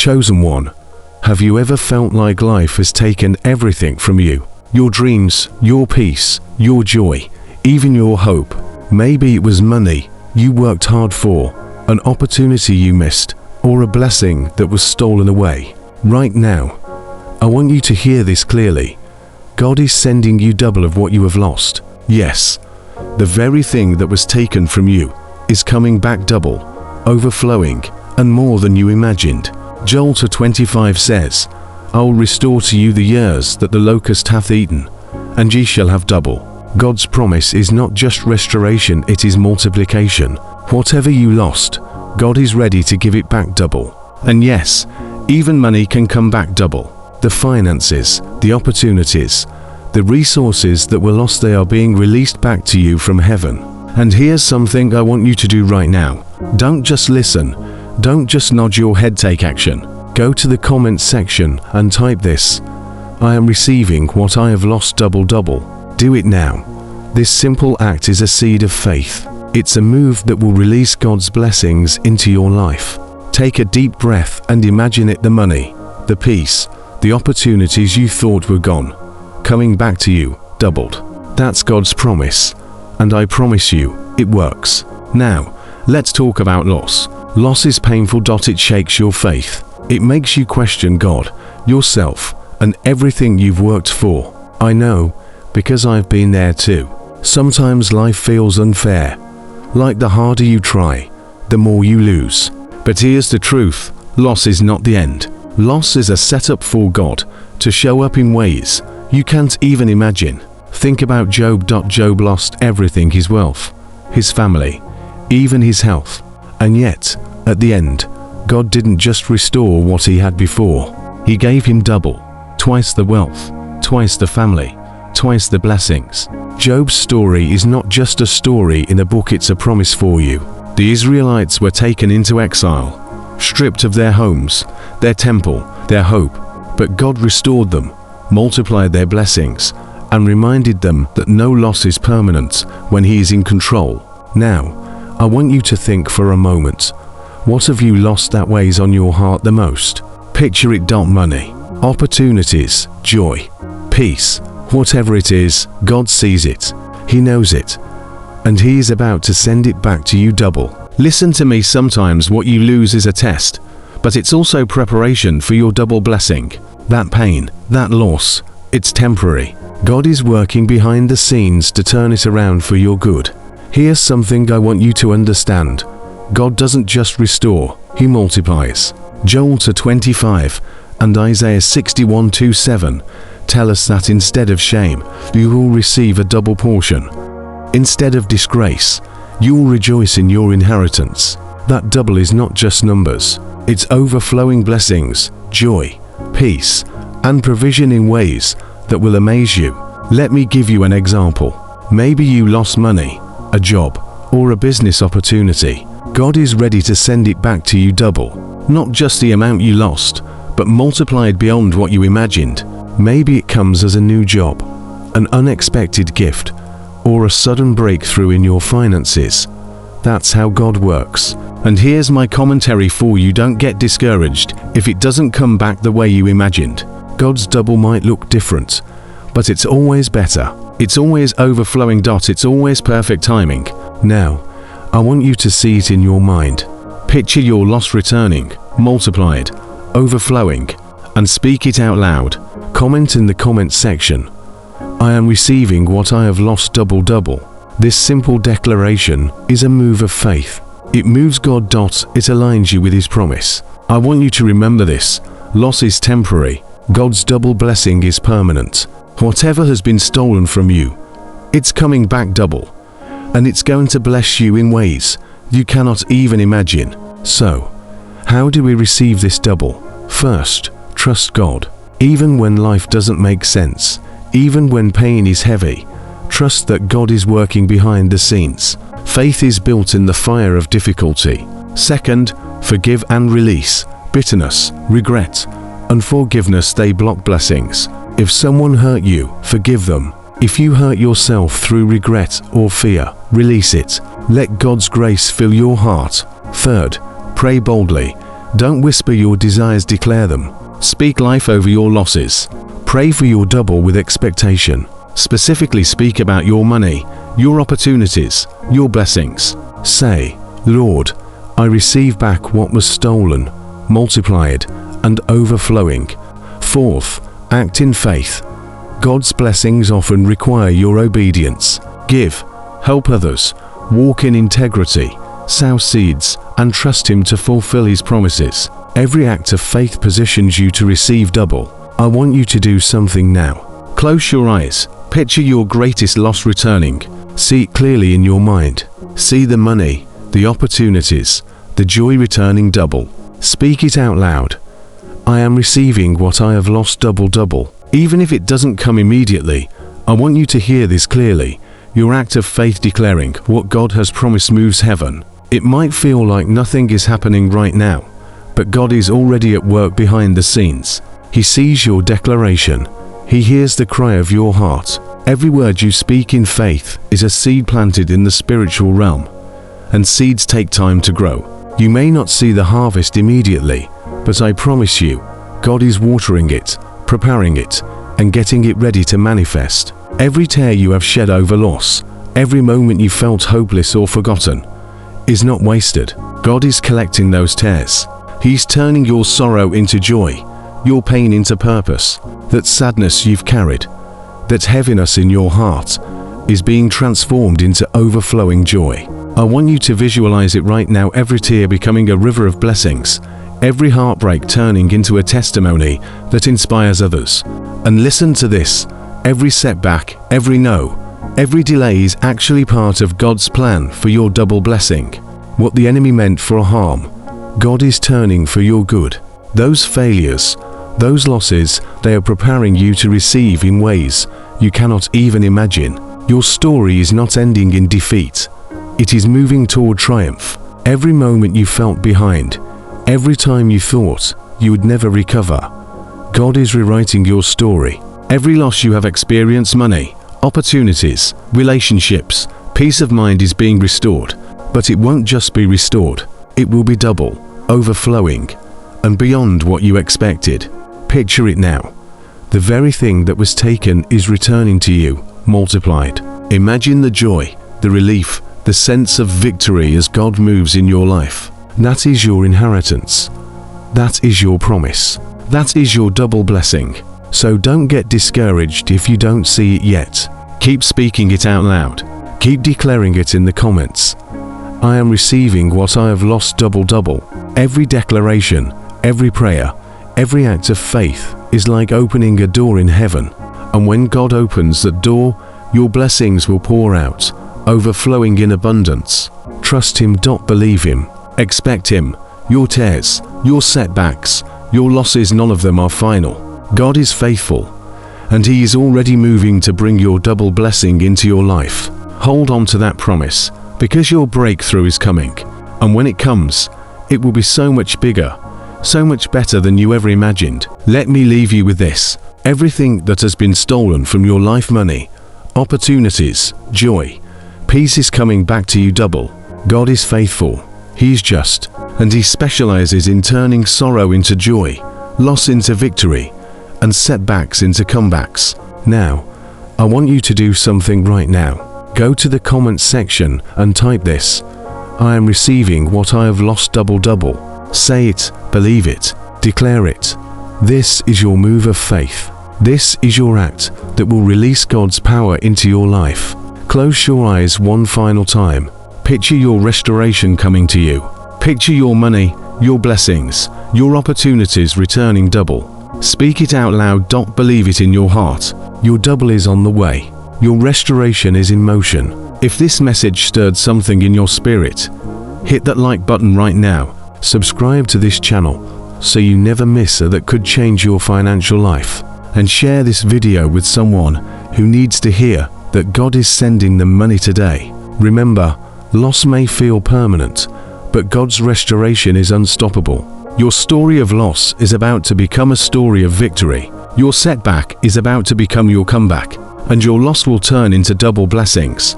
Chosen one, have you ever felt like life has taken everything from you? Your dreams, your peace, your joy, even your hope. Maybe it was money you worked hard for, an opportunity you missed, or a blessing that was stolen away. Right now, I want you to hear this clearly. God is sending you double of what you have lost. Yes, the very thing that was taken from you is coming back double, overflowing, and more than you imagined. Joel 2:25 says, I will restore to you the years that the locust hath eaten, and ye shall have double. God's promise is not just restoration, it is multiplication. Whatever you lost, God is ready to give it back double. And yes, even money can come back double. The finances, the opportunities, the resources that were lost, they are being released back to you from heaven. And here's something I want you to do right now. Don't just listen. Don't just nod your head, take action. Go to the comments section and type this: I am receiving what I have lost double. Do it now. This simple act is a seed of faith. It's a move that will release God's blessings into your life. Take a deep breath and imagine it: the money, the peace, the opportunities you thought were gone, coming back to you, doubled. That's God's promise, and I promise you, it works. Now, let's talk about loss. Loss is painful. It shakes your faith. It makes you question God, yourself, and everything you've worked for. I know, because I've been there too. Sometimes life feels unfair, like the harder you try, the more you lose. But here's the truth: loss is not the end. Loss is a setup for God to show up in ways you can't even imagine. Think about Job. Job lost everything: his wealth, his family, even his health. And yet, at the end, God didn't just restore what he had before. He gave him double, twice the wealth, twice the family, twice the blessings. Job's story is not just a story in a book, it's a promise for you. The Israelites were taken into exile, stripped of their homes, their temple, their hope, but God restored them, multiplied their blessings, and reminded them that no loss is permanent when he is in control. Now, I want you to think for a moment. What have you lost that weighs on your heart the most? Picture it: money, opportunities, joy, peace, whatever it is. God sees it. He knows it. And he is about to send it back to you double. Listen to me, sometimes what you lose is a test, but it's also preparation for your double blessing. That pain, that loss, it's temporary. God is working behind the scenes to turn it around for your good. Here's something I want you to understand. God doesn't just restore, he multiplies. Joel 2:25 and Isaiah 61:2-7 tell us that instead of shame, you will receive a double portion. Instead of disgrace, you will rejoice in your inheritance. That double is not just numbers. It's overflowing blessings, joy, peace, and provision in ways that will amaze you. Let me give you an example. Maybe you lost money, a job, or a business opportunity. God is ready to send it back to you double. Not just the amount you lost, but multiplied beyond what you imagined. Maybe it comes as a new job, an unexpected gift, or a sudden breakthrough in your finances. That's how God works. And here's my commentary for you: don't get discouraged if it doesn't come back the way you imagined. God's double might look different, but it's always better. It's always overflowing. It's always perfect timing. Now, I want you to see it in your mind. Picture your loss returning, multiplied, overflowing, and speak it out loud. Comment in the comments section: I am receiving what I have lost double. This simple declaration is a move of faith. It moves God. It aligns you with his promise. I want you to remember this: loss is temporary. God's double blessing is permanent. Whatever has been stolen from you, it's coming back double. And it's going to bless you in ways you cannot even imagine. So, how do we receive this double? First, trust God. Even when life doesn't make sense, even when pain is heavy, trust that God is working behind the scenes. Faith is built in the fire of difficulty. Second, forgive and release. Bitterness, regret, unforgiveness, they block blessings. If someone hurt you, forgive them. If you hurt yourself through regret or fear, release it. Let God's grace fill your heart. Third, pray boldly. Don't whisper your desires, declare them. Speak life over your losses. Pray for your double with expectation. Specifically speak about your money, your opportunities, your blessings. Say, Lord, I receive back what was stolen, multiplied, and overflowing. Fourth, act in faith. God's blessings often require your obedience. Give, help others, walk in integrity, sow seeds, and trust Him to fulfill His promises. Every act of faith positions you to receive double. I want you to do something now. Close your eyes. Picture your greatest loss returning. See it clearly in your mind. See the money, the opportunities, the joy returning double. Speak it out loud. I am receiving what I have lost double. Even if it doesn't come immediately, I want you to hear this clearly. Your act of faith declaring what God has promised moves heaven. It might feel like nothing is happening right now, but God is already at work behind the scenes. He sees your declaration. He hears the cry of your heart. Every word you speak in faith is a seed planted in the spiritual realm, and seeds take time to grow. You may not see the harvest immediately, but I promise you, God is watering it, preparing it, and getting it ready to manifest. Every tear you have shed over loss, every moment you felt hopeless or forgotten, is not wasted. God is collecting those tears. He's turning your sorrow into joy, your pain into purpose. That sadness you've carried, that heaviness in your heart, is being transformed into overflowing joy. I want you to visualize it right now, every tear becoming a river of blessings, every heartbreak turning into a testimony that inspires others. And listen to this, every setback, every no, every delay is actually part of God's plan for your double blessing. What the enemy meant for harm, God is turning for your good. Those failures, those losses, they are preparing you to receive in ways you cannot even imagine. Your story is not ending in defeat. It is moving toward triumph. Every moment you felt behind, every time you thought you would never recover, God is rewriting your story. Every loss you have experienced, money, opportunities, relationships, peace of mind is being restored. But it won't just be restored. It will be double, overflowing, and beyond what you expected. Picture it now. The very thing that was taken is returning to you, multiplied. Imagine the joy, the relief, the sense of victory as God moves in your life. That is your inheritance. That is your promise. That is your double blessing. So don't get discouraged if you don't see it yet. Keep speaking it out loud. Keep declaring it in the comments. I am receiving what I have lost double. Every declaration, every prayer, every act of faith is like opening a door in heaven. And when God opens that door, your blessings will pour out, overflowing in abundance. Trust Him, believe Him. Expect Him. Your tears, your setbacks, your losses, none of them are final. God is faithful, and He is already moving to bring your double blessing into your life. Hold on to that promise, because your breakthrough is coming. And when it comes, it will be so much bigger, so much better than you ever imagined. Let me leave you with this. Everything that has been stolen from your life, money, opportunities, joy, peace is coming back to you double. God is faithful. He is just, and He specializes in turning sorrow into joy, loss into victory, and setbacks into comebacks. Now, I want you to do something right now. Go to the comments section and type this. I am receiving what I have lost double. Say it, believe it, declare it. This is your move of faith. This is your act that will release God's power into your life. Close your eyes one final time. Picture your restoration coming to you. Picture your money, your blessings, your opportunities returning double. Speak it out loud, believe it in your heart. Your double is on the way. Your restoration is in motion. If this message stirred something in your spirit, hit that like button right now. Subscribe to this channel so you never miss a that could change your financial life. And share this video with someone who needs to hear that God is sending them money today. Remember, loss may feel permanent, but God's restoration is unstoppable. Your story of loss is about to become a story of victory. Your setback is about to become your comeback, and your loss will turn into double blessings.